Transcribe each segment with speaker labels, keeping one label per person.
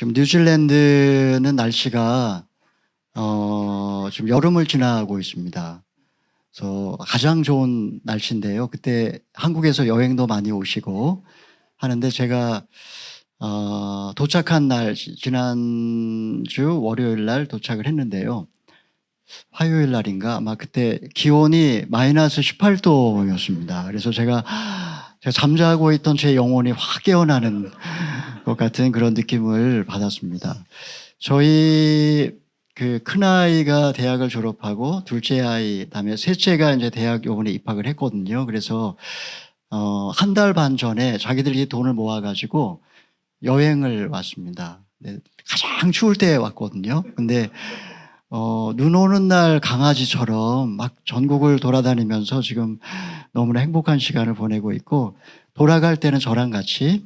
Speaker 1: 지금 뉴질랜드는 날씨가 지금 여름을 지나고 있습니다. 그래서 가장 좋은 날씨인데요. 그때 한국에서 여행도 많이 오시고 하는데 제가 도착한 날 지난주 월요일 날 도착을 했는데요. 화요일 날인가 아마 그때 기온이 마이너스 18도였습니다. 그래서 제가 잠자고 있던 제 영혼이 확 깨어나는 것 같은 그런 느낌을 받았습니다. 저희 그 큰아이가 대학을 졸업하고 둘째 아이, 그다음에 셋째가 이제 대학 요번에 입학을 했거든요. 그래서 한 달 반 전에 자기들이 돈을 모아가지고 여행을 왔습니다. 네, 가장 추울 때 왔거든요. 근데 눈 오는 날 강아지처럼 막 전국을 돌아다니면서 지금 너무나 행복한 시간을 보내고 있고, 돌아갈 때는 저랑 같이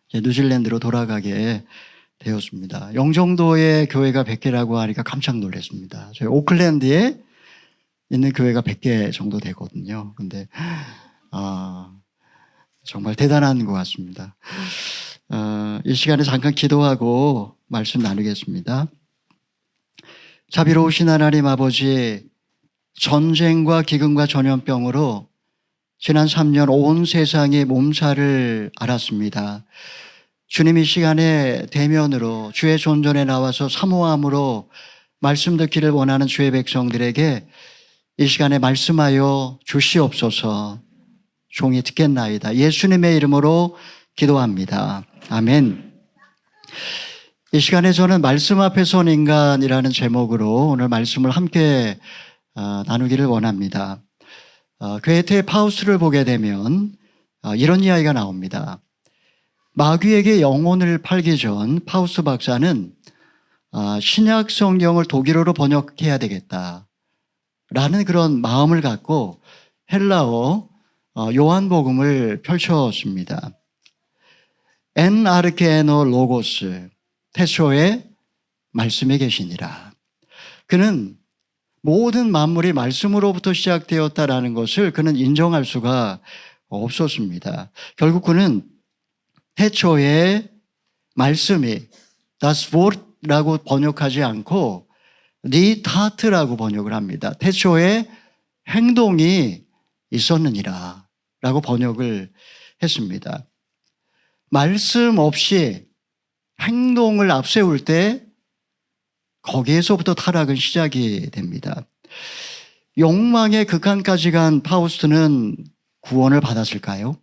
Speaker 1: 이제 뉴질랜드로 돌아가게 되었습니다. 영종도에 교회가 100개라고 하니까 깜짝 놀랐습니다. 저희 오클랜드에 있는 교회가 100개 정도 되거든요. 근데 정말 대단한 것 같습니다. 이 시간에 잠깐 기도하고 말씀 나누겠습니다. 자비로우신 하나님 아버지, 전쟁과 기근과 전염병으로 지난 3년 온 세상이 몸살을 앓았습니다. 주님 이 시간에 대면으로 주의 존전에 나와서 사모함으로 말씀 듣기를 원하는 주의 백성들에게 이 시간에 말씀하여 주시옵소서. 종이 듣겠나이다. 예수님의 이름으로 기도합니다. 아멘. 이 시간에 저는 말씀 앞에 선 인간이라는 제목으로 오늘 말씀을 함께 나누기를 원합니다. 괴테의 파우스트를 보게 되면 이런 이야기가 나옵니다. 마귀에게 영혼을 팔기 전 파우스트 박사는 신약 성경을 독일어로 번역해야 되겠다라는 그런 마음을 갖고 헬라어 요한복음을 펼쳤습니다. 엔 아르케노 로고스, 태초에 말씀이 계시니라. 그는 모든 만물이 말씀으로부터 시작되었다라는 것을 그는 인정할 수가 없었습니다. 결국 그는 태초에 말씀이 das Wort라고 번역하지 않고 die Tat라고 번역을 합니다. 태초에 행동이 있었느니라 라고 번역을 했습니다. 말씀 없이 행동을 앞세울 때 거기에서부터 타락은 시작이 됩니다. 욕망의 극한까지 간 파우스트는 구원을 받았을까요?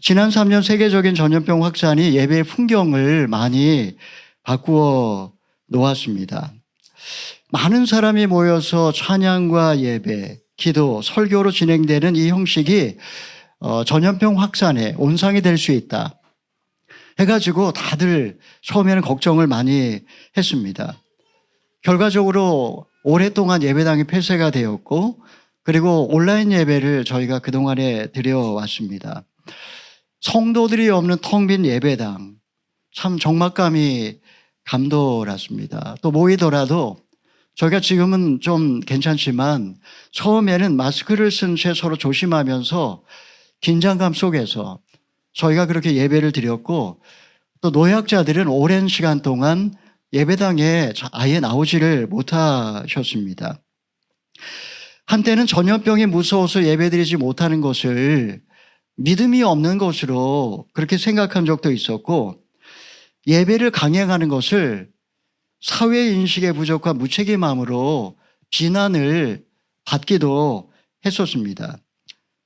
Speaker 1: 지난 3년 세계적인 전염병 확산이 예배의 풍경을 많이 바꾸어 놓았습니다. 많은 사람이 모여서 찬양과 예배, 기도, 설교로 진행되는 이 형식이 전염병 확산의 온상이 될 수 있다 해가지고 다들 처음에는 걱정을 많이 했습니다. 결과적으로 오랫동안 예배당이 폐쇄가 되었고, 그리고 온라인 예배를 저희가 그동안에 드려왔습니다. 성도들이 없는 텅 빈 예배당, 참 적막감이 감돌았습니다. 또 모이더라도 저희가 지금은 좀 괜찮지만 처음에는 마스크를 쓴 채 서로 조심하면서 긴장감 속에서 저희가 그렇게 예배를 드렸고, 또 노약자들은 오랜 시간 동안 예배당에 아예 나오지를 못하셨습니다. 한때는 전염병이 무서워서 예배드리지 못하는 것을 믿음이 없는 것으로 그렇게 생각한 적도 있었고, 예배를 강행하는 것을 사회인식의 부족과 무책임함으로 비난을 받기도 했었습니다.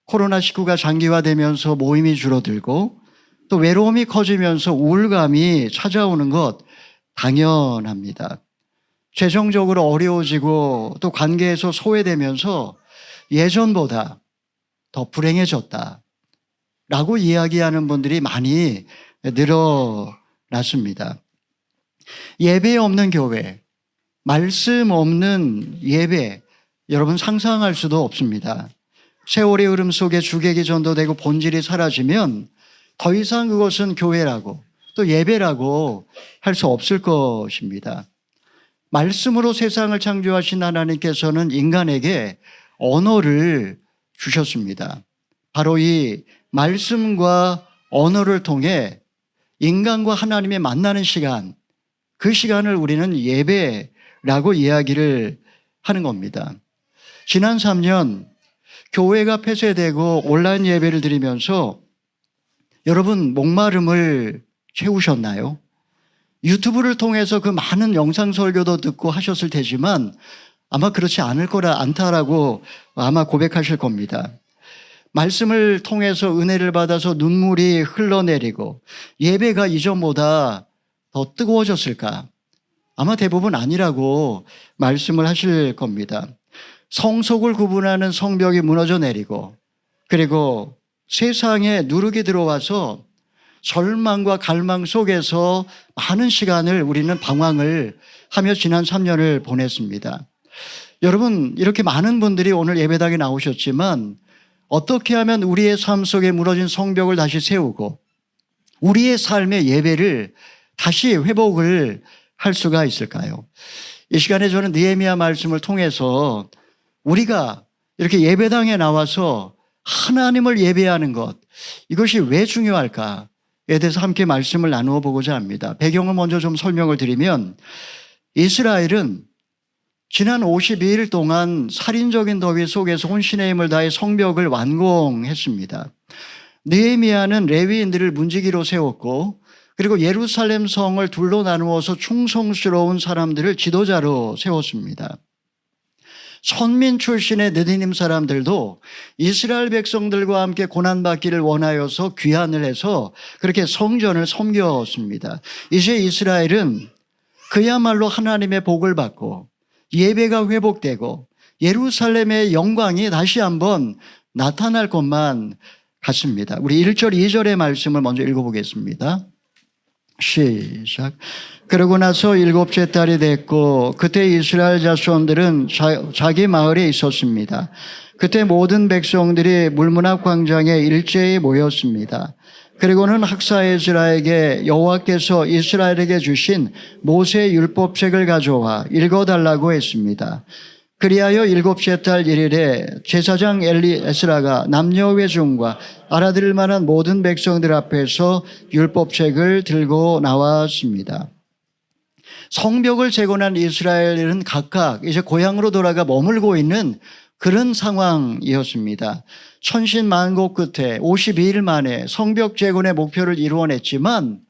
Speaker 1: 코로나19가 장기화되면서 모임이 줄어들고 또 외로움이 커지면서 우울감이 찾아오는 것 당연합니다. 재정적으로 어려워지고 또 관계에서 소외되면서 예전보다 더 불행해졌다 라고 이야기하는 분들이 많이 늘어났습니다. 예배 없는 교회, 말씀 없는 예배, 여러분 상상할 수도 없습니다. 세월의 흐름 속에 주객이 전도되고 본질이 사라지면 더 이상 그것은 교회라고 또 예배라고 할 수 없을 것입니다. 말씀으로 세상을 창조하신 하나님께서는 인간에게 언어를 주셨습니다. 바로 이 말씀과 언어를 통해 인간과 하나님이 만나는 시간, 그 시간을 우리는 예배라고 이야기를 하는 겁니다. 지난 3년 교회가 폐쇄되고 온라인 예배를 드리면서 여러분 목마름을 채우셨나요? 유튜브를 통해서 그 많은 영상 설교도 듣고 하셨을 테지만 아마 그렇지 않다라고 아마 고백하실 겁니다. 말씀을 통해서 은혜를 받아서 눈물이 흘러내리고 예배가 이전보다 더 뜨거워졌을까? 아마 대부분 아니라고 말씀을 하실 겁니다. 성속을 구분하는 성벽이 무너져 내리고 그리고 세상에 누룩이 들어와서 절망과 갈망 속에서 많은 시간을 우리는 방황을 하며 지난 3년을 보냈습니다. 여러분, 이렇게 많은 분들이 오늘 예배당에 나오셨지만 어떻게 하면 우리의 삶 속에 무너진 성벽을 다시 세우고 우리의 삶의 예배를 다시 회복을 할 수가 있을까요? 이 시간에 저는 느헤미야 말씀을 통해서 우리가 이렇게 예배당에 나와서 하나님을 예배하는 것, 이것이 왜 중요할까에 대해서 함께 말씀을 나누어 보고자 합니다. 배경을 먼저 좀 설명을 드리면 이스라엘은 지난 52일 동안 살인적인 더위 속에서 혼신의 힘을 다해 성벽을 완공했습니다. 느헤미야는 레위인들을 문지기로 세웠고 그리고 예루살렘 성을 둘로 나누어서 충성스러운 사람들을 지도자로 세웠습니다. 선민 출신의 느디님 사람들도 이스라엘 백성들과 함께 고난받기를 원하여서 귀환을 해서 그렇게 성전을 섬겼습니다. 이제 이스라엘은 그야말로 하나님의 복을 받고 예배가 회복되고 예루살렘의 영광이 다시 한번 나타날 것만 같습니다. 우리 1절 2절의 말씀을 먼저 읽어보겠습니다. 시작. 그러고 나서 7째 달이 됐고 그때 이스라엘 자손들은 자기 마을에 있었습니다. 그때 모든 백성들이 물문앞 광장에 일제히 모였습니다. 그리고는 학사 에스라에게 여호와께서 이스라엘에게 주신 모세의 율법책을 가져와 읽어달라고 했습니다. 그리하여 7째 달 1일에 제사장 에스라가 남녀 회중과 알아들을 만한 모든 백성들 앞에서 율법책을 들고 나왔습니다. 성벽을 재건한 이스라엘은 각각 이제 고향으로 돌아가 머물고 있는 그런 상황이었습니다. 천신만고 끝에 52일 만에 성벽 재건의 목표를 이루어냈지만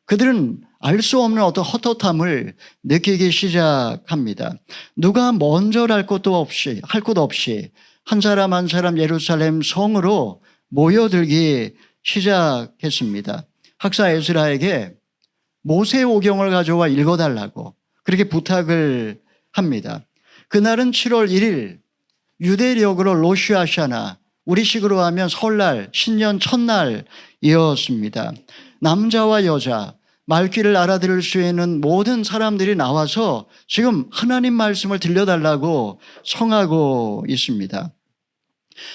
Speaker 1: 그들은 알 수 없는 어떤 헛헛함을 느끼기 시작합니다. 누가 먼저 할 것 없이 한 사람 한 사람 예루살렘 성으로 모여들기 시작했습니다. 학사 에스라에게 모세 오경을 가져와 읽어달라고 그렇게 부탁을 합니다. 그날은 7월 1일 유대력으로 로슈아샤나, 우리식으로 하면 설날, 신년 첫날이었습니다. 남자와 여자, 말귀를 알아들을 수 있는 모든 사람들이 나와서 지금 하나님 말씀을 들려달라고 청하고 있습니다.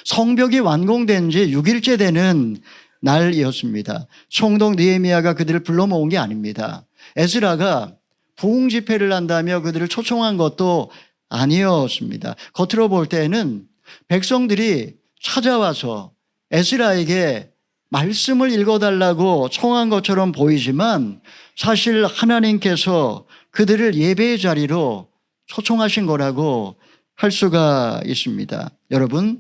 Speaker 1: 성벽이 완공된 지 6일째 되는 날이었습니다. 총독 느헤미야가 그들을 불러 모은 게 아닙니다. 에스라가 부흥 집회를 한다며 그들을 초청한 것도 아니었습니다. 겉으로 볼 때는 백성들이 찾아와서 에스라에게 말씀을 읽어달라고 청한 것처럼 보이지만 사실 하나님께서 그들을 예배의 자리로 초청하신 거라고 할 수가 있습니다. 여러분,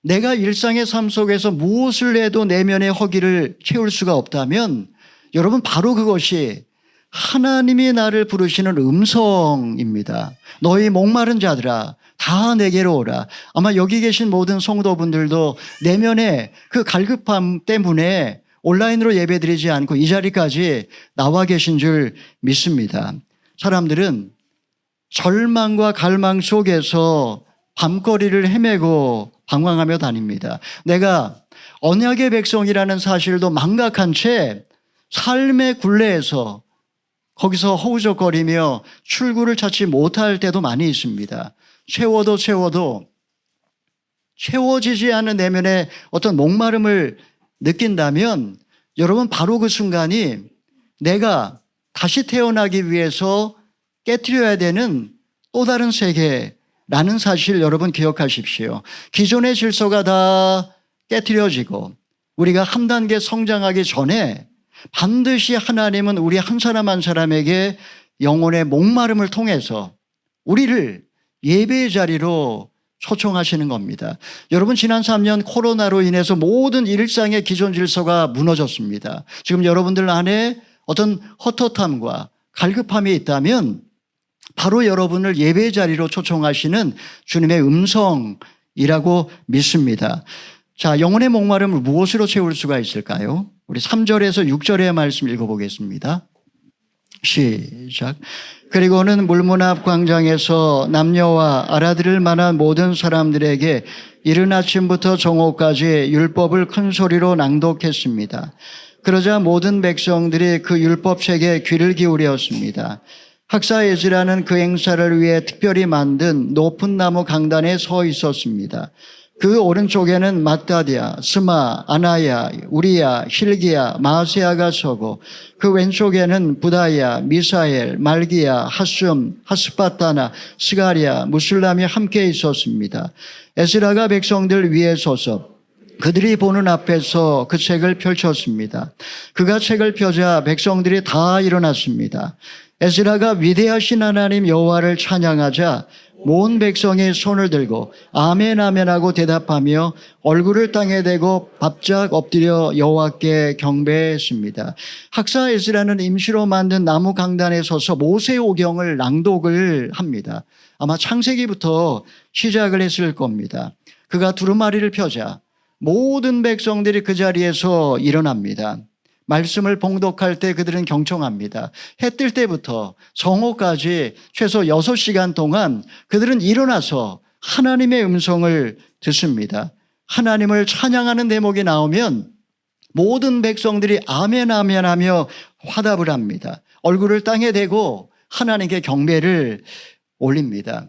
Speaker 1: 내가 일상의 삶 속에서 무엇을 해도 내면의 허기를 채울 수가 없다면 여러분 바로 그것이 하나님이 나를 부르시는 음성입니다. 너희 목마른 자들아 다 내게로 오라. 아마 여기 계신 모든 성도분들도 내면의 그 갈급함 때문에 온라인으로 예배드리지 않고 이 자리까지 나와 계신 줄 믿습니다. 사람들은 절망과 갈망 속에서 밤거리를 헤매고 방황하며 다닙니다. 내가 언약의 백성이라는 사실도 망각한 채 삶의 굴레에서 거기서 허우적거리며 출구를 찾지 못할 때도 많이 있습니다. 채워도 채워지지 않은 내면의 어떤 목마름을 느낀다면 여러분 바로 그 순간이 내가 다시 태어나기 위해서 깨트려야 되는 또 다른 세계라는 사실 여러분 기억하십시오. 기존의 질서가 다 깨트려지고 우리가 한 단계 성장하기 전에 반드시 하나님은 우리 한 사람 한 사람에게 영혼의 목마름을 통해서 우리를 예배의 자리로 초청하시는 겁니다. 여러분, 지난 3년 코로나로 인해서 모든 일상의 기존 질서가 무너졌습니다. 지금 여러분들 안에 어떤 헛헛함과 갈급함이 있다면 바로 여러분을 예배의 자리로 초청하시는 주님의 음성이라고 믿습니다. 자, 영혼의 목마름을 무엇으로 채울 수가 있을까요? 우리 3절에서 6절의 말씀 읽어보겠습니다. 시작. 그리고는 물문 앞 광장에서 남녀와 알아들을 만한 모든 사람들에게 이른 아침부터 정오까지 율법을 큰 소리로 낭독했습니다. 그러자 모든 백성들이 그 율법책에 귀를 기울였습니다. 학사 에즈라는 그 행사를 위해 특별히 만든 높은 나무 강단에 서 있었습니다. 그 오른쪽에는 마따디아, 스마, 아나야, 우리야, hil기야, 마세아가 서고 그 왼쪽에는 부다야, 미사엘, 말기야, 하숨, 하스파타나, 스가리아, 무슬람이 함께 있었습니다. 에스라가 백성들 위에 서서 그들이 보는 앞에서 그 책을 펼쳤습니다. 그가 책을 펴자 백성들이 다 일어났습니다. 에스라가 위대하신 하나님 여호와를 찬양하자 모든 백성이 손을 들고 아멘 아멘 하고 대답하며 얼굴을 땅에 대고 바짝 엎드려 여호와께 경배했습니다. 학사 에스라는 임시로 만든 나무 강단에 서서 모세오경을 낭독을 합니다. 아마 창세기부터 시작을 했을 겁니다. 그가 두루마리를 펴자 모든 백성들이 그 자리에서 일어납니다. 말씀을 봉독할 때 그들은 경청합니다. 해 뜰 때부터 정오까지 최소 6시간 동안 그들은 일어나서 하나님의 음성을 듣습니다. 하나님을 찬양하는 대목이 나오면 모든 백성들이 아멘 아멘 하며 화답을 합니다. 얼굴을 땅에 대고 하나님께 경배를 올립니다.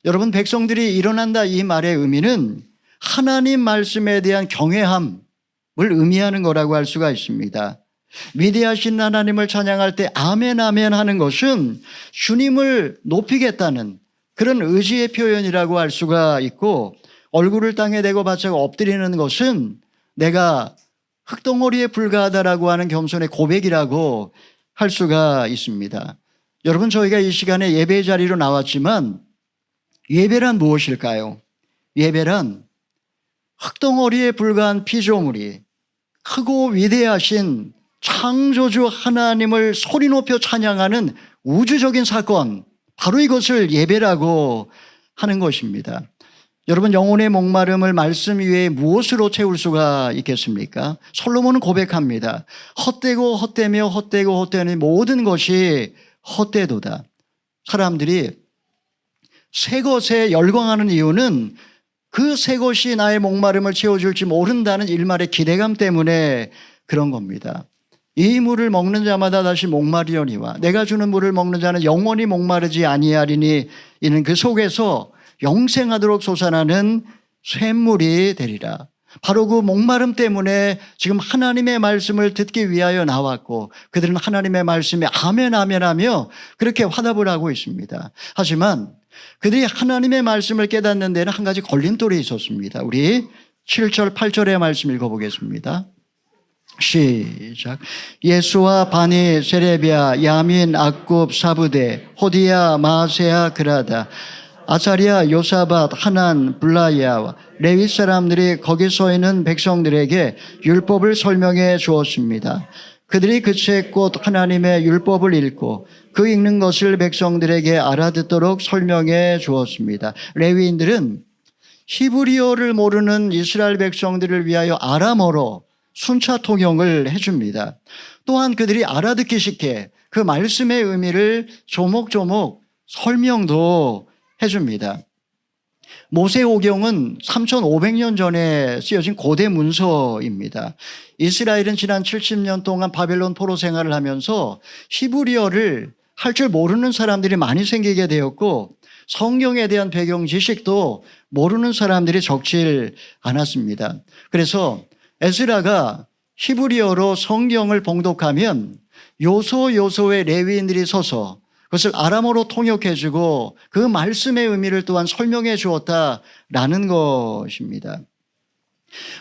Speaker 1: 여러분, 백성들이 일어난다 이 말의 의미는 하나님 말씀에 대한 경외함 을 의미하는 거라고 할 수가 있습니다. 위대하신 하나님을 찬양할 때 아멘 아멘 하는 것은 주님을 높이겠다는 그런 의지의 표현이라고 할 수가 있고, 얼굴을 땅에 대고 바짝 엎드리는 것은 내가 흙덩어리에 불과하다라고 하는 겸손의 고백이라고 할 수가 있습니다. 여러분, 저희가 이 시간에 예배 자리로 나왔지만 예배란 무엇일까요? 예배란 흙덩어리에 불과한 피조물이 크고 위대하신 창조주 하나님을 소리 높여 찬양하는 우주적인 사건, 바로 이것을 예배라고 하는 것입니다. 여러분, 영혼의 목마름을 말씀 위에 무엇으로 채울 수가 있겠습니까? 솔로몬은 고백합니다. 헛되고 헛되며 헛되고 헛되는 모든 것이 헛되도다. 사람들이 새 것에 열광하는 이유는 그 새 것이 나의 목마름을 채워줄지 모른다는 일말의 기대감 때문에 그런 겁니다. 이 물을 먹는 자마다 다시 목마르려니와 내가 주는 물을 먹는 자는 영원히 목마르지 아니하리니 이는 그 속에서 영생하도록 솟아나는 샘물이 되리라. 바로 그 목마름 때문에 지금 하나님의 말씀을 듣기 위하여 나왔고, 그들은 하나님의 말씀에 아멘 아멘 하며 그렇게 화답을 하고 있습니다. 하지만 그들이 하나님의 말씀을 깨닫는 데는 한 가지 걸림돌이 있었습니다. 우리 7절 8절의 말씀 읽어보겠습니다. 시작. 예수와 바니, 세레비아, 야민, 악굽, 사부데, 호디야, 마세야, 그라다, 아사리아, 요사밧, 하난, 블라야, 레위 사람들이 거기 서 있는 백성들에게 율법을 설명해 주었습니다. 그들이 그 책 곧 하나님의 율법을 읽고 그 읽는 것을 백성들에게 알아듣도록 설명해 주었습니다. 레위인들은 히브리어를 모르는 이스라엘 백성들을 위하여 아람어로 순차 통역을 해줍니다. 또한 그들이 알아듣기 쉽게 그 말씀의 의미를 조목조목 설명도 해줍니다. 모세오경은 3,500년 전에 쓰여진 고대 문서입니다. 이스라엘은 지난 70년 동안 바벨론 포로 생활을 하면서 히브리어를 할 줄 모르는 사람들이 많이 생기게 되었고, 성경에 대한 배경 지식도 모르는 사람들이 적질 않았습니다. 그래서 에스라가 히브리어로 성경을 봉독하면 요소요소의 레위인들이 서서 그것을 아람어로 통역해주고 그 말씀의 의미를 또한 설명해 주었다라는 것입니다.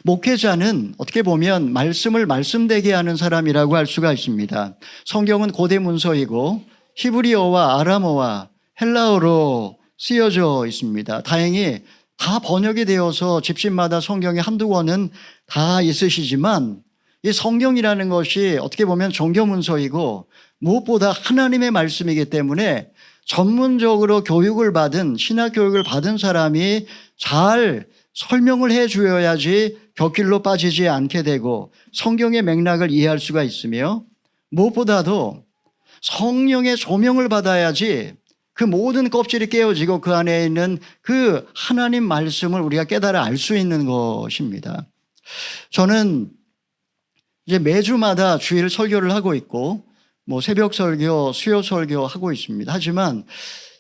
Speaker 1: 목회자는 어떻게 보면 말씀을 말씀되게 하는 사람이라고 할 수가 있습니다. 성경은 고대 문서이고 히브리어와 아람어와 헬라어로 쓰여져 있습니다. 다행히 다 번역이 되어서 집집마다 성경이 한두 권은 다 있으시지만 이 성경이라는 것이 어떻게 보면 정교 문서이고 무엇보다 하나님의 말씀이기 때문에 전문적으로 교육을 받은 신학 교육을 받은 사람이 잘 설명을 해 주어야지 곁길로 빠지지 않게 되고 성경의 맥락을 이해할 수가 있으며 무엇보다도 성령의 조명을 받아야지 그 모든 껍질이 깨어지고 그 안에 있는 그 하나님 말씀을 우리가 깨달아 알 수 있는 것입니다. 저는 이제 매주마다 주일 설교를 하고 있고 새벽 설교, 수요 설교 하고 있습니다. 하지만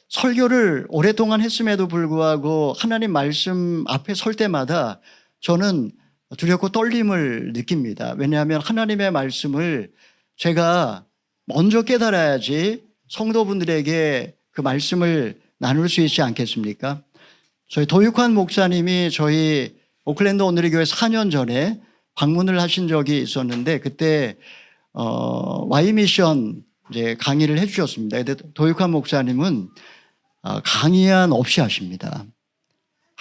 Speaker 1: 설교를 오랫동안 했음에도 불구하고 하나님 말씀 앞에 설 때마다 저는 두렵고 떨림을 느낍니다. 왜냐하면 하나님의 말씀을 제가 먼저 깨달아야지 성도분들에게 그 말씀을 나눌 수 있지 않겠습니까? 저희 도육환 목사님이 저희 오클랜드 오늘의 교회 4년 전에 방문을 하신 적이 있었는데 그때 Y미션 이제 강의를 해 주셨습니다. 근데 도육환 목사님은 강의한 없이 하십니다.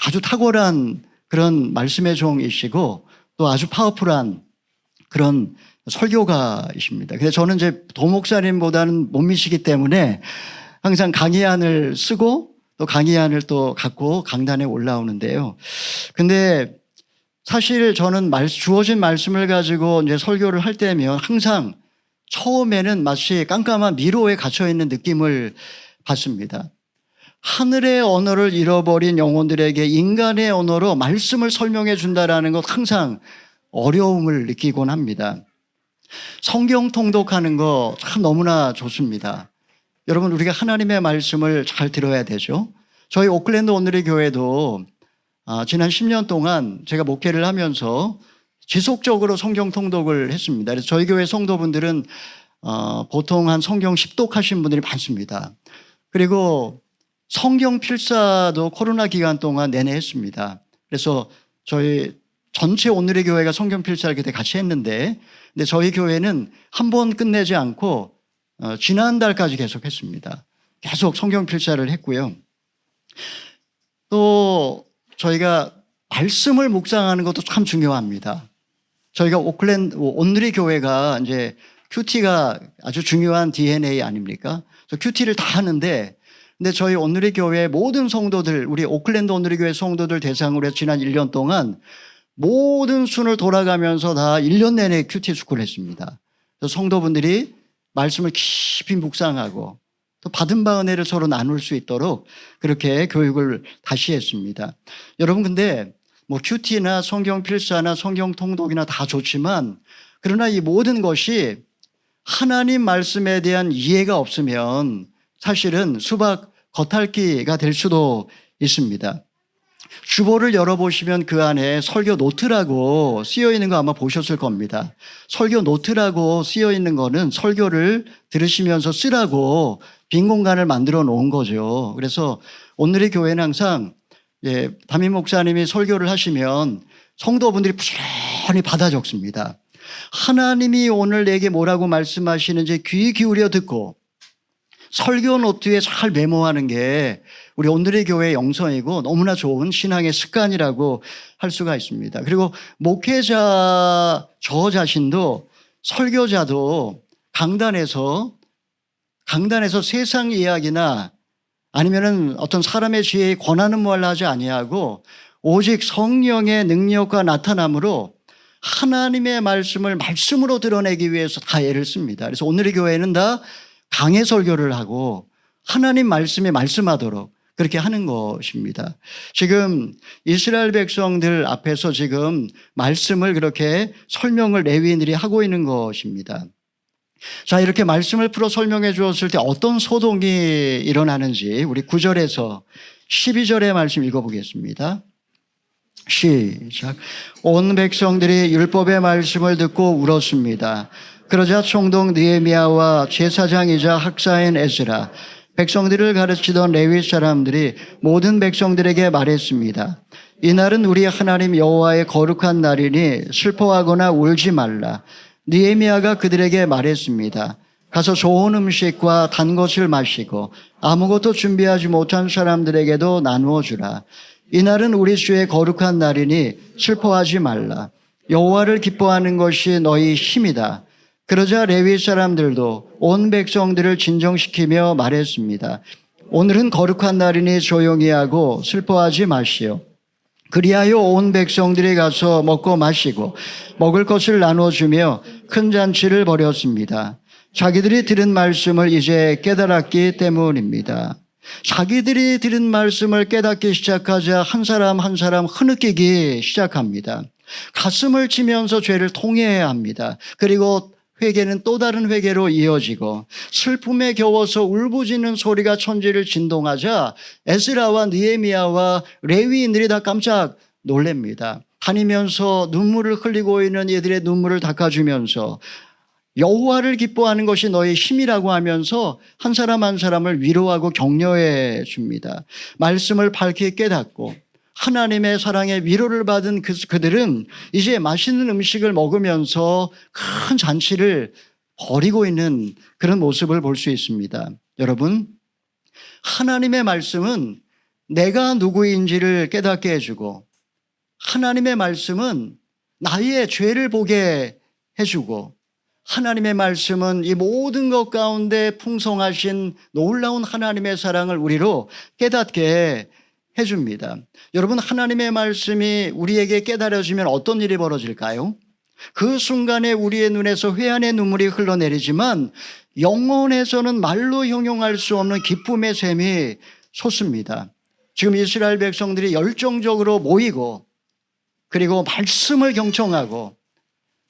Speaker 1: 아주 탁월한 그런 말씀의 종이시고 또 아주 파워풀한 그런 설교가이십니다. 그래서 저는 이제 도 목사님보다는 못 미시기 때문에 항상 강의안을 쓰고 또 강의안을 또 갖고 강단에 올라오는데요. 근데 사실 저는 주어진 말씀을 가지고 이제 설교를 할 때면 항상 처음에는 마치 깜깜한 미로에 갇혀 있는 느낌을 받습니다. 하늘의 언어를 잃어버린 영혼들에게 인간의 언어로 말씀을 설명해 준다라는 것 항상 어려움을 느끼곤 합니다. 성경 통독하는 거 참 너무나 좋습니다. 여러분 우리가 하나님의 말씀을 잘 들어야 되죠. 저희 오클랜드 오늘의 교회도 지난 10년 동안 제가 목회를 하면서 지속적으로 성경 통독을 했습니다. 그래서 저희 교회 성도분들은 보통 한 성경 10독 하신 분들이 많습니다. 그리고 성경 필사도 코로나 기간 동안 내내 했습니다. 그래서 저희 전체 오늘의 교회가 성경 필사를 그때 같이 했는데 근데 저희 교회는 한 번 끝내지 않고 지난달까지 계속 했습니다. 계속 성경 필사를 했고요. 또 저희가 말씀을 묵상하는 것도 참 중요합니다. 저희가 오클랜드 오늘의 교회가 이제 큐티가 아주 중요한 DNA 아닙니까? 그래서 큐티를 다 하는데 근데 저희 오늘의 교회 모든 성도들 우리 오클랜드 오늘의 교회 성도들 대상으로 해서 지난 1년 동안 모든 순을 돌아가면서 다 1년 내내 큐티 숙고를 했습니다. 그래서 성도분들이 말씀을 깊이 묵상하고 또 받은 바 은혜를 서로 나눌 수 있도록 그렇게 교육을 다시 했습니다. 여러분 근데 큐티나 성경 필사나 성경 통독이나 다 좋지만 그러나 이 모든 것이 하나님 말씀에 대한 이해가 없으면 사실은 수박 겉핥기가 될 수도 있습니다. 주보를 열어보시면 그 안에 설교 노트라고 쓰여있는 거 아마 보셨을 겁니다. 설교 노트라고 쓰여있는 거는 설교를 들으시면서 쓰라고 빈 공간을 만들어 놓은 거죠. 그래서 오늘의 교회는 항상 담임 목사님이 설교를 하시면 성도분들이 부지런히 받아 적습니다. 하나님이 오늘 내게 뭐라고 말씀하시는지 귀 기울여 듣고 설교 노트에 잘 메모하는 게 우리 오늘의 교회의 영성이고 너무나 좋은 신앙의 습관이라고 할 수가 있습니다. 그리고 목회자 저 자신도 설교자도 강단에서 세상 이야기나 아니면은 어떤 사람의 지혜에 권하는 말을 하지 아니하고 오직 성령의 능력과 나타남으로 하나님의 말씀을 말씀으로 드러내기 위해서 다 애를 씁니다. 그래서 오늘의 교회는 다 강해 설교를 하고 하나님 말씀에 말씀하도록 그렇게 하는 것입니다. 지금 이스라엘 백성들 앞에서 지금 말씀을 그렇게 설명을 레위인들이 하고 있는 것입니다. 자, 이렇게 말씀을 풀어 설명해 주었을 때 어떤 소동이 일어나는지 우리 9절에서 12절의 말씀 읽어보겠습니다. 시작. 온 백성들이 율법의 말씀을 듣고 울었습니다. 그러자 총독 느헤미야와 제사장이자 학사인 에스라 백성들을 가르치던 레위 사람들이 모든 백성들에게 말했습니다. 이날은 우리 하나님 여호와의 거룩한 날이니 슬퍼하거나 울지 말라. 느헤미야가 그들에게 말했습니다. 가서 좋은 음식과 단 것을 마시고 아무것도 준비하지 못한 사람들에게도 나누어 주라. 이날은 우리 주의 거룩한 날이니 슬퍼하지 말라. 여호와를 기뻐하는 것이 너희 힘이다. 그러자 레위 사람들도 온 백성들을 진정시키며 말했습니다. 오늘은 거룩한 날이니 조용히 하고 슬퍼하지 마시오. 그리하여 온 백성들이 가서 먹고 마시고 먹을 것을 나눠주며 큰 잔치를 벌였습니다. 자기들이 들은 말씀을 이제 깨달았기 때문입니다. 자기들이 들은 말씀을 깨닫기 시작하자 한 사람 한 사람 흐느끼기 시작합니다. 가슴을 치면서 죄를 통회해야 합니다. 그리고 회개는 또 다른 회개로 이어지고 슬픔에 겨워서 울부짖는 소리가 천지를 진동하자 에스라와 느헤미야와 레위인들이 다 깜짝 놀랍니다. 다니면서 눈물을 흘리고 있는 이들의 눈물을 닦아주면서 여호와를 기뻐하는 것이 너의 힘이라고 하면서 한 사람 한 사람을 위로하고 격려해 줍니다. 말씀을 밝히 깨닫고 하나님의 사랑에 위로를 받은 그들은 이제 맛있는 음식을 먹으면서 큰 잔치를 벌이고 있는 그런 모습을 볼 수 있습니다. 여러분, 하나님의 말씀은 내가 누구인지를 깨닫게 해주고 하나님의 말씀은 나의 죄를 보게 해주고 하나님의 말씀은 이 모든 것 가운데 풍성하신 놀라운 하나님의 사랑을 우리로 깨닫게 해줍니다. 여러분, 하나님의 말씀이 우리에게 깨달아지면 어떤 일이 벌어질까요? 그 순간에 우리의 눈에서 회한의 눈물이 흘러내리지만 영혼에서는 말로 형용할 수 없는 기쁨의 샘이 솟습니다. 지금 이스라엘 백성들이 열정적으로 모이고 그리고 말씀을 경청하고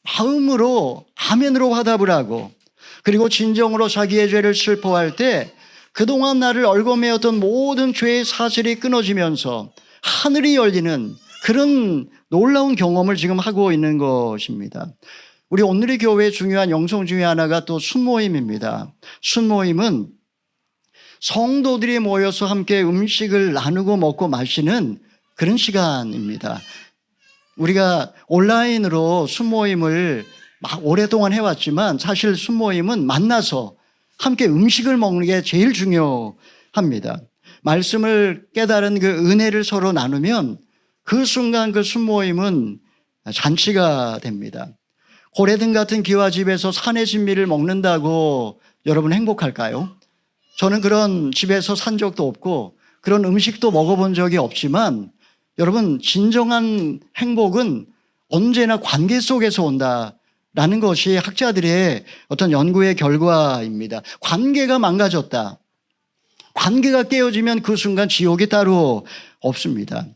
Speaker 1: 마음으로 아멘으로 화답을 하고 그리고 진정으로 자기의 죄를 슬퍼할 때 그동안 나를 얽어매었던 모든 죄의 사슬이 끊어지면서 하늘이 열리는 그런 놀라운 경험을 지금 하고 있는 것입니다. 우리 오늘의 교회의 중요한 영성 중에 하나가 또 순모임입니다. 순모임은 성도들이 모여서 함께 음식을 나누고 먹고 마시는 그런 시간입니다. 우리가 온라인으로 순모임을 오랫동안 해왔지만 사실 순모임은 만나서 함께 음식을 먹는 게 제일 중요합니다. 말씀을 깨달은 그 은혜를 서로 나누면 그 순간 그 순모임은 잔치가 됩니다. 고래등 같은 기와집에서 산의 진미를 먹는다고 여러분 행복할까요? 저는 그런 집에서 산 적도 없고 그런 음식도 먹어본 적이 없지만 여러분, 진정한 행복은 언제나 관계 속에서 온다라는 것이 학자들의 어떤 연구의 결과입니다. 관계가 망가졌다. 관계가 깨어지면 그 순간 지옥이 따로 없습니다.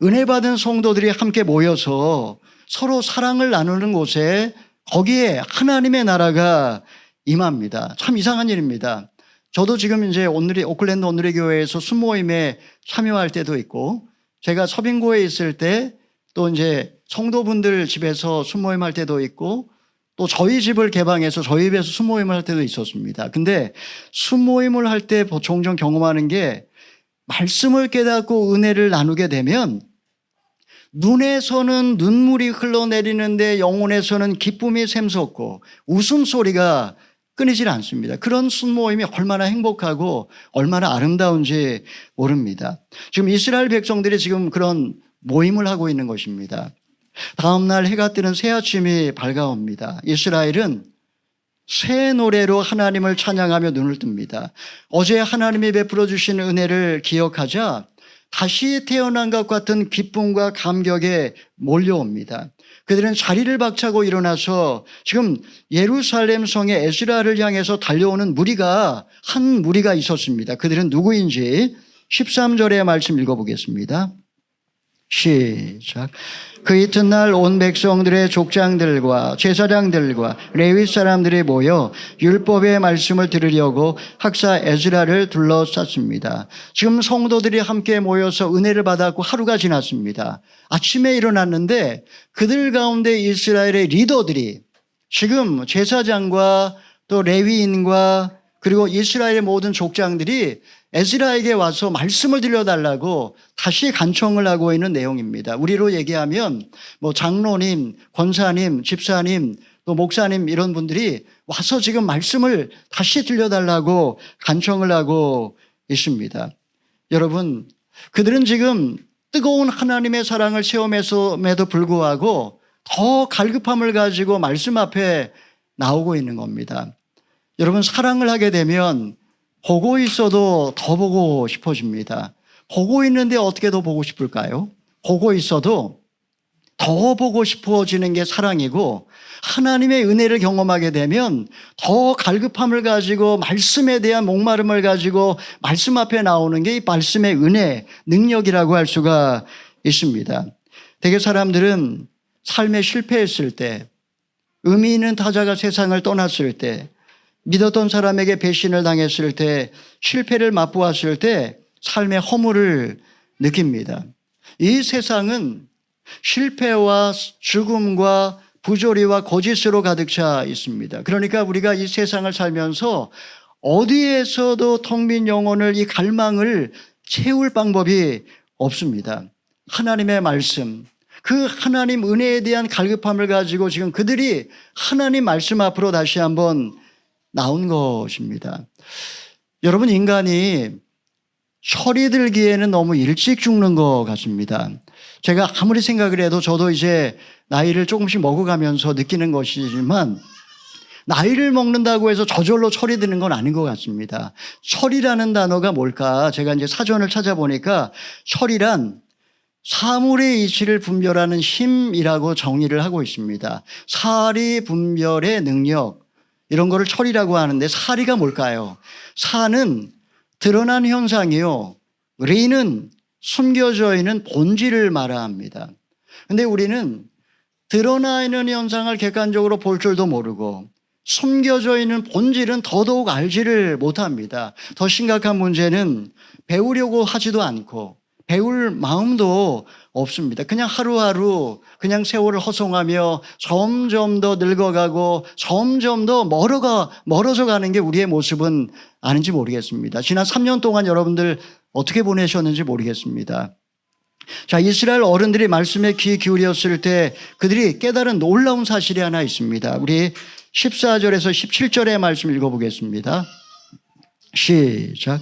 Speaker 1: 은혜 받은 성도들이 함께 모여서 서로 사랑을 나누는 곳에 거기에 하나님의 나라가 임합니다. 참 이상한 일입니다. 저도 지금 이제 오클랜드 오늘의 교회에서 순모임에 참여할 때도 있고 제가 서빙고에 있을 때 또 이제 성도분들 집에서 순모임 할 때도 있고 또 저희 집을 개방해서 저희 집에서 순모임을 할 때도 있었습니다. 근데 순모임을 할 때 종종 경험하는 게 말씀을 깨닫고 은혜를 나누게 되면 눈에서는 눈물이 흘러내리는데 영혼에서는 기쁨이 샘솟고 웃음소리가 끊이질 않습니다. 그런 순모임이 얼마나 행복하고 얼마나 아름다운지 모릅니다. 지금 이스라엘 백성들이 지금 그런 모임을 하고 있는 것입니다. 다음 날 해가 뜨는 새 아침이 밝아옵니다. 이스라엘은 새 노래로 하나님을 찬양하며 눈을 뜹니다. 어제 하나님이 베풀어 주신 은혜를 기억하자 다시 태어난 것 같은 기쁨과 감격에 몰려옵니다. 그들은 자리를 박차고 일어나서 지금 예루살렘 성의 에스라를 향해서 달려오는 한 무리가 있었습니다. 그들은 누구인지 13절의 말씀 읽어보겠습니다. 시작. 그 이튿날 온 백성들의 족장들과 제사장들과 레위 사람들이 모여 율법의 말씀을 들으려고 학사 에스라를 둘러쌌습니다. 지금 성도들이 함께 모여서 은혜를 받았고 하루가 지났습니다. 아침에 일어났는데 그들 가운데 이스라엘의 리더들이 지금 제사장과 또 레위인과 그리고 이스라엘의 모든 족장들이 에스라에게 와서 말씀을 들려달라고 다시 간청을 하고 있는 내용입니다. 우리로 얘기하면 뭐 장로님, 권사님, 집사님, 또 목사님 이런 분들이 와서 지금 말씀을 다시 들려달라고 간청을 하고 있습니다. 여러분, 그들은 지금 뜨거운 하나님의 사랑을 체험했음에도 불구하고 더 갈급함을 가지고 말씀 앞에 나오고 있는 겁니다. 여러분, 사랑을 하게 되면 보고 있어도 더 보고 싶어집니다. 보고 있는데 어떻게 더 보고 싶을까요? 보고 있어도 더 보고 싶어지는 게 사랑이고, 하나님의 은혜를 경험하게 되면 더 갈급함을 가지고 말씀에 대한 목마름을 가지고 말씀 앞에 나오는 게 이 말씀의 은혜, 능력이라고 할 수가 있습니다. 대개 사람들은 삶에 실패했을 때, 의미 있는 타자가 세상을 떠났을 때, 믿었던 사람에게 배신을 당했을 때, 실패를 맛보았을 때 삶의 허물을 느낍니다. 이 세상은 실패와 죽음과 부조리와 거짓으로 가득 차 있습니다. 그러니까 우리가 이 세상을 살면서 어디에서도 텅 빈 영혼을, 이 갈망을 채울 방법이 없습니다. 하나님의 말씀, 그 하나님 은혜에 대한 갈급함을 가지고 지금 그들이 하나님 말씀 앞으로 다시 한번 나온 것입니다. 여러분, 인간이 철이 들기에는 너무 일찍 죽는 것 같습니다. 제가 아무리 생각을 해도 저도 이제 나이를 조금씩 먹어가면서 느끼는 것이지만, 나이를 먹는다고 해서 저절로 철이 드는 건 아닌 것 같습니다. 철이라는 단어가 뭘까? 제가 이제 사전을 찾아보니까 철이란 사물의 이치를 분별하는 힘이라고 정의를 하고 있습니다. 사리 분별의 능력, 이런 거를 철이라고 하는데, 사리가 뭘까요? 사는 드러난 현상이요, 리는 숨겨져 있는 본질을 말합니다. 근데 우리는 드러나 있는 현상을 객관적으로 볼 줄도 모르고 숨겨져 있는 본질은 더더욱 알지를 못합니다. 더 심각한 문제는 배우려고 하지도 않고 배울 마음도 없습니다. 그냥 하루하루 그냥 세월을 허송하며 점점 더 늙어가고 점점 더 멀어져 가는 게 우리의 모습은 아닌지 모르겠습니다. 지난 3년 동안 여러분들 어떻게 보내셨는지 모르겠습니다. 자, 이스라엘 어른들이 말씀에 귀 기울였을 때 그들이 깨달은 놀라운 사실이 하나 있습니다. 우리 14절에서 17절의 말씀 읽어보겠습니다. 시작.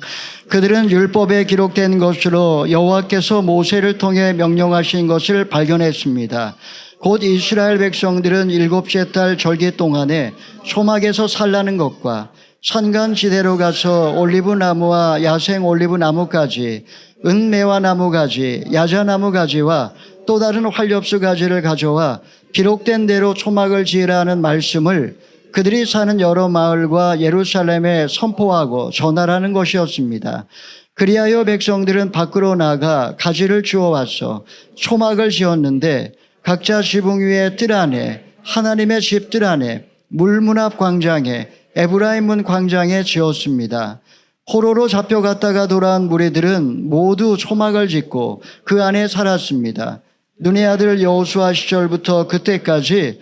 Speaker 1: 그들은 율법에 기록된 것으로 여호와께서 모세를 통해 명령하신 것을 발견했습니다. 곧 이스라엘 백성들은 일곱째 달 절기 동안에 초막에서 살라는 것과 산간지대로 가서 올리브 나무와 야생 올리브 나무가지, 은매화 나무가지, 야자나무 가지와 또 다른 활엽수 가지를 가져와 기록된 대로 초막을 지으라는 말씀을 그들이 사는 여러 마을과 예루살렘에 선포하고 전하라는 것이었습니다. 그리하여 백성들은 밖으로 나가 가지를 주워와서 초막을 지었는데, 각자 지붕 위에 뜰 안에, 하나님의 집 뜰 안에, 물문 앞 광장에, 에브라임 문 광장에 지었습니다. 포로로 잡혀갔다가 돌아온 무리들은 모두 초막을 짓고 그 안에 살았습니다. 눈의 아들 여호수아 시절부터 그때까지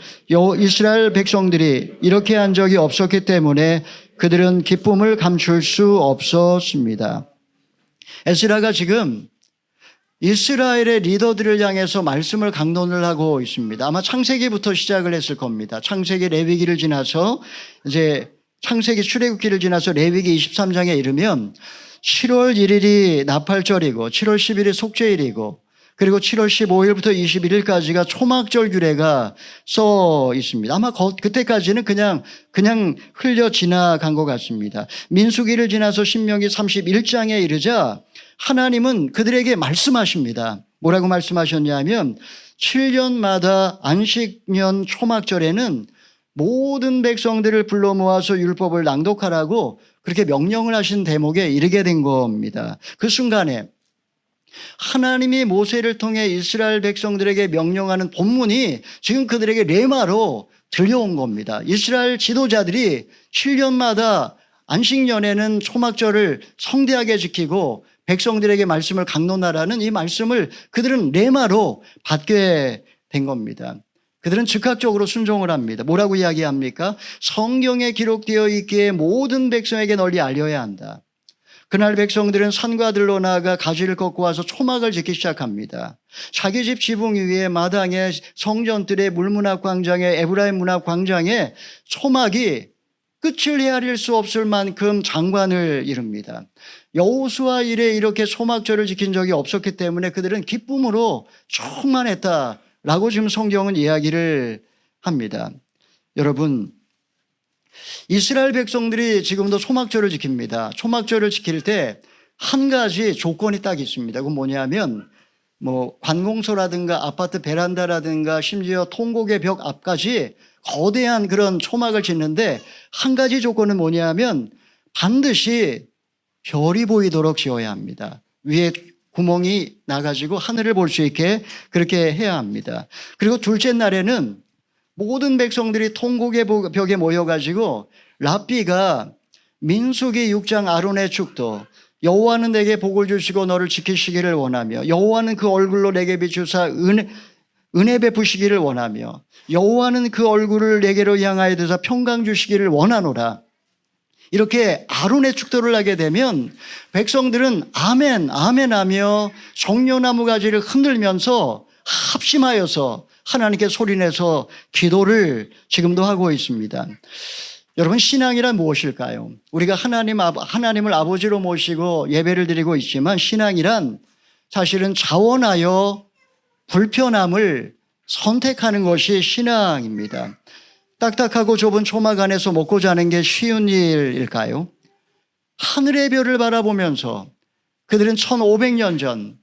Speaker 1: 이스라엘 백성들이 이렇게 한 적이 없었기 때문에 그들은 기쁨을 감출 수 없었습니다. 에스라가 지금 이스라엘의 리더들을 향해서 말씀을 강론을 하고 있습니다. 아마 창세기부터 시작을 했을 겁니다. 창세기, 레위기를 지나서 이제 창세기, 출애굽기를 지나서 레위기 23장에 이르면 7월 1일이 나팔절이고 7월 10일이 속죄일이고 그리고 7월 15일부터 21일까지가 초막절 규례가 써 있습니다. 아마 그때까지는 그냥 흘려 지나간 것 같습니다. 민수기를 지나서 신명기 31장에 이르자 하나님은 그들에게 말씀하십니다. 뭐라고 말씀하셨냐면 7년마다 안식년 초막절에는 모든 백성들을 불러 모아서 율법을 낭독하라고 그렇게 명령을 하신 대목에 이르게 된 겁니다. 그 순간에 하나님이 모세를 통해 이스라엘 백성들에게 명령하는 본문이 지금 그들에게 레마로 들려온 겁니다. 이스라엘 지도자들이 7년마다 안식년에는 초막절을 성대하게 지키고 백성들에게 말씀을 강론하라는 이 말씀을 그들은 레마로 받게 된 겁니다. 그들은 즉각적으로 순종을 합니다. 뭐라고 이야기합니까? 성경에 기록되어 있기에 모든 백성에게 널리 알려야 한다. 그날 백성들은 산과 들로 나아가 가지를 걷고 와서 초막을 짓기 시작합니다. 자기 집 지붕 위에 마당에 성전들의 물문학 광장에 에브라임 문학 광장에 초막이 끝을 헤아릴 수 없을 만큼 장관을 이룹니다. 여호수아 이래 이렇게 초막절을 지킨 적이 없었기 때문에 그들은 기쁨으로 충만했다라고 지금 성경은 이야기를 합니다. 여러분, 이스라엘 백성들이 지금도 초막절을 지킵니다. 초막절을 지킬 때 한 가지 조건이 딱 있습니다. 그건 뭐냐면 관공서라든가 아파트 베란다라든가 심지어 통곡의 벽 앞까지 거대한 그런 초막을 짓는데 한 가지 조건은 뭐냐면 반드시 별이 보이도록 지어야 합니다. 위에 구멍이 나가지고 하늘을 볼 수 있게 그렇게 해야 합니다. 그리고 둘째 날에는 모든 백성들이 통곡의 벽에 모여가지고 랍비가 민수기 6장 아론의 축도 여호와는 내게 복을 주시고 너를 지키시기를 원하며 여호와는 그 얼굴로 내게 비추사 은혜 베푸시기를 원하며 여호와는 그 얼굴을 내게로 향하여 드사 평강 주시기를 원하노라. 이렇게 아론의 축도를 하게 되면 백성들은 아멘 아멘 하며 종려나무 가지를 흔들면서 합심하여서 하나님께 소리내서 기도를 지금도 하고 있습니다. 여러분, 신앙이란 무엇일까요? 우리가 하나님을 아버지로 모시고 예배를 드리고 있지만 신앙이란 사실은 자원하여 불편함을 선택하는 것이 신앙입니다. 딱딱하고 좁은 초막 안에서 먹고 자는 게 쉬운 일일까요? 하늘의 별을 바라보면서 그들은 1500년 전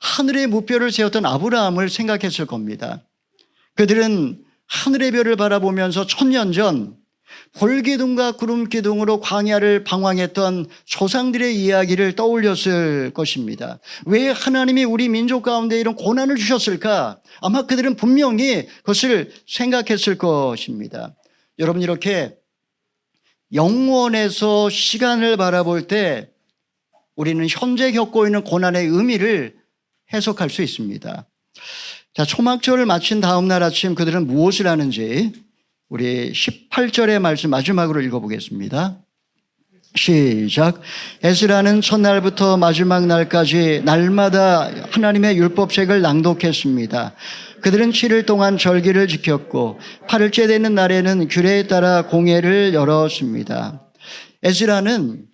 Speaker 1: 하늘의 무뼈를 세웠던 아브라함을 생각했을 겁니다. 그들은 하늘의 별을 바라보면서 1000년 전 불기둥과 구름기둥으로 광야를 방황했던 조상들의 이야기를 떠올렸을 것입니다. 왜 하나님이 우리 민족 가운데 이런 고난을 주셨을까? 아마 그들은 분명히 그것을 생각했을 것입니다. 여러분, 이렇게 영원에서 시간을 바라볼 때 우리는 현재 겪고 있는 고난의 의미를 해석할 수 있습니다. 자, 초막절을 마친 다음 날 아침 그들은 무엇을 하는지 우리 18절의 말씀 마지막으로 읽어보겠습니다. 시작. 에스라는 첫날부터 마지막 날까지 날마다 하나님의 율법책을 낭독했습니다. 그들은 7일 동안 절기를 지켰고 8일째 되는 날에는 규례에 따라 공회를 열었습니다. 에스라는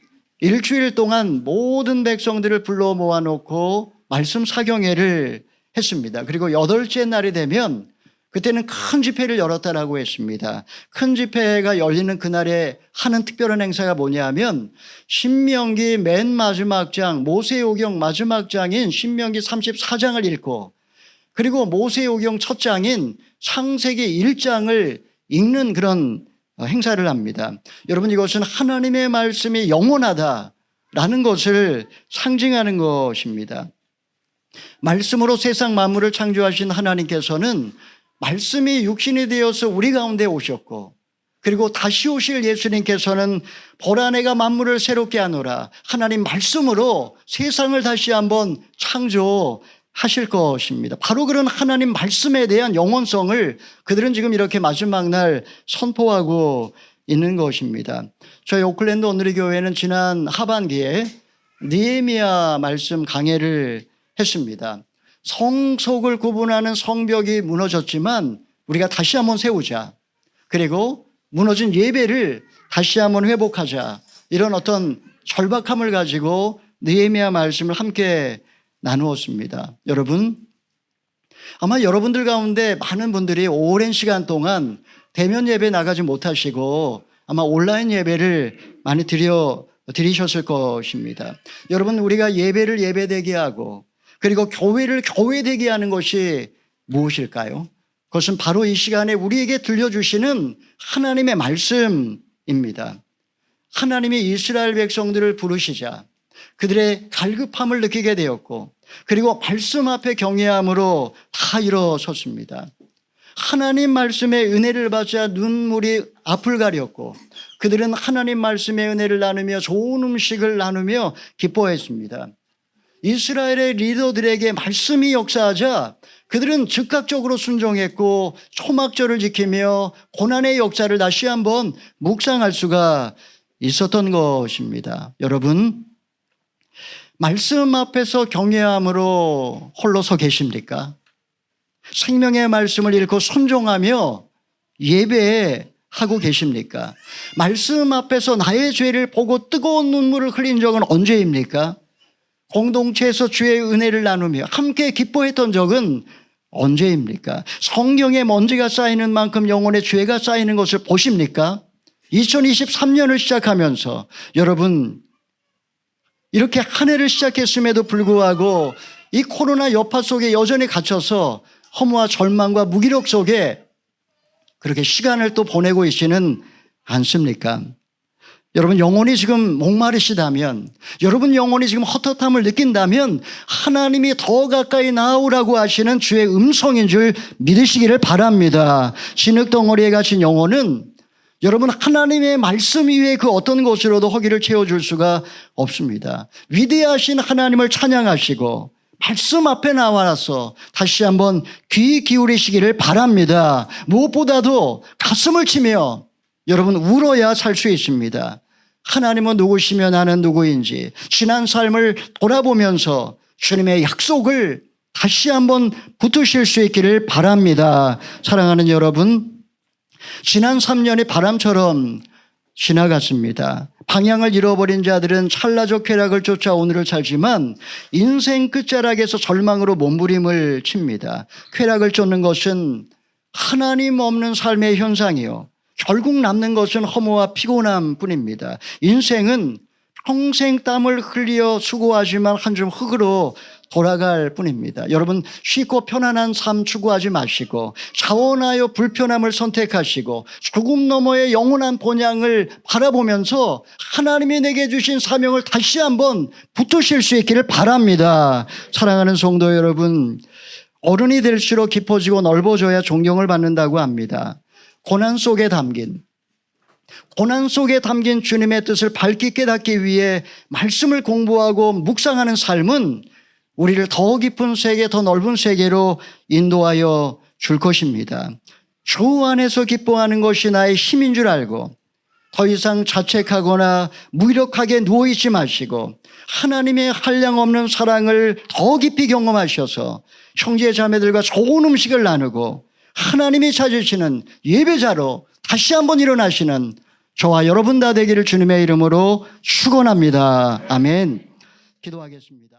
Speaker 1: 일주일 동안 모든 백성들을 불러 모아놓고 말씀 사경회를 했습니다. 그리고 8째 날이 되면 그때는 큰 집회를 열었다라고 했습니다. 큰 집회가 열리는 그날에 하는 특별한 행사가 뭐냐면 신명기 맨 마지막 장, 모세오경 마지막 장인 신명기 34장을 읽고 그리고 모세오경 첫 장인 창세기 1장을 읽는 그런 행사를 합니다. 여러분, 이것은 하나님의 말씀이 영원하다라는 것을 상징하는 것입니다. 말씀으로 세상 만물을 창조하신 하나님께서는 말씀이 육신이 되어서 우리 가운데 오셨고 그리고 다시 오실 예수님께서는 보라 내가 만물을 새롭게 하노라. 하나님 말씀으로 세상을 다시 한번 창조하실 것입니다. 바로 그런 하나님 말씀에 대한 영원성을 그들은 지금 이렇게 마지막 날 선포하고 있는 것입니다. 저희 오클랜드 오늘의 교회는 지난 하반기에 느헤미야 말씀 강해를 했습니다. 성속을 구분하는 성벽이 무너졌지만 우리가 다시 한번 세우자. 그리고 무너진 예배를 다시 한번 회복하자. 이런 어떤 절박함을 가지고 느헤미야 말씀을 함께 나누었습니다. 여러분, 아마 여러분들 가운데 많은 분들이 오랜 시간 동안 대면 예배 나가지 못하시고 아마 온라인 예배를 많이 드리셨을 것입니다. 여러분, 우리가 예배를 예배되게 하고 그리고 교회를 교회되게 하는 것이 무엇일까요? 그것은 바로 이 시간에 우리에게 들려주시는 하나님의 말씀입니다. 하나님이 이스라엘 백성들을 부르시자 그들의 갈급함을 느끼게 되었고 그리고 말씀 앞에 경외함으로 다 일어섰습니다. 하나님 말씀의 은혜를 받자 눈물이 앞을 가렸고 그들은 하나님 말씀의 은혜를 나누며 좋은 음식을 나누며 기뻐했습니다. 이스라엘의 리더들에게 말씀이 역사하자 그들은 즉각적으로 순종했고 초막절을 지키며 고난의 역사를 다시 한번 묵상할 수가 있었던 것입니다. 여러분, 말씀 앞에서 경외함으로 홀로 서 계십니까? 생명의 말씀을 읽고 순종하며 예배하고 계십니까? 말씀 앞에서 나의 죄를 보고 뜨거운 눈물을 흘린 적은 언제입니까? 공동체에서 주의 은혜를 나누며 함께 기뻐했던 적은 언제입니까? 성경에 먼지가 쌓이는 만큼 영혼의 죄가 쌓이는 것을 보십니까? 2023년을 시작하면서 여러분, 이렇게 한 해를 시작했음에도 불구하고 이 코로나 여파 속에 여전히 갇혀서 허무와 절망과 무기력 속에 그렇게 시간을 또 보내고 있지는 않습니까? 여러분, 영혼이 지금 목마르시다면, 여러분 영혼이 지금 헛헛함을 느낀다면 하나님이 더 가까이 나오라고 하시는 주의 음성인 줄 믿으시기를 바랍니다. 진흙덩어리에 갇힌 영혼은 여러분 하나님의 말씀 위에 그 어떤 것으로도 허기를 채워줄 수가 없습니다. 위대하신 하나님을 찬양하시고 말씀 앞에 나와서 다시 한번 귀 기울이시기를 바랍니다. 무엇보다도 가슴을 치며 여러분 울어야 살 수 있습니다. 하나님은 누구시며 나는 누구인지 지난 삶을 돌아보면서 주님의 약속을 다시 한번 붙드실 수 있기를 바랍니다. 사랑하는 여러분, 지난 3년이 바람처럼 지나갔습니다. 방향을 잃어버린 자들은 찰나적 쾌락을 쫓아 오늘을 살지만 인생 끝자락에서 절망으로 몸부림을 칩니다. 쾌락을 쫓는 것은 하나님 없는 삶의 현상이요, 결국 남는 것은 허무와 피곤함 뿐입니다. 인생은 평생 땀을 흘려 수고하지만 한 줌 흙으로 돌아갈 뿐입니다. 여러분, 쉽고 편안한 삶 추구하지 마시고 자원하여 불편함을 선택하시고 죽음 너머의 영원한 본향을 바라보면서 하나님이 내게 주신 사명을 다시 한번 붙드실 수 있기를 바랍니다. 사랑하는 성도 여러분, 어른이 될수록 깊어지고 넓어져야 존경을 받는다고 합니다. 고난 속에 담긴 주님의 뜻을 밝게 깨닫기 위해 말씀을 공부하고 묵상하는 삶은 우리를 더 깊은 세계, 더 넓은 세계로 인도하여 줄 것입니다. 주 안에서 기뻐하는 것이 나의 힘인 줄 알고 더 이상 자책하거나 무기력하게 누워있지 마시고 하나님의 한량없는 사랑을 더 깊이 경험하셔서 형제 자매들과 좋은 음식을 나누고 하나님이 찾으시는 예배자로 다시 한번 일어나시는 저와 여러분 다 되기를 주님의 이름으로 축원합니다. 아멘. 기도하겠습니다.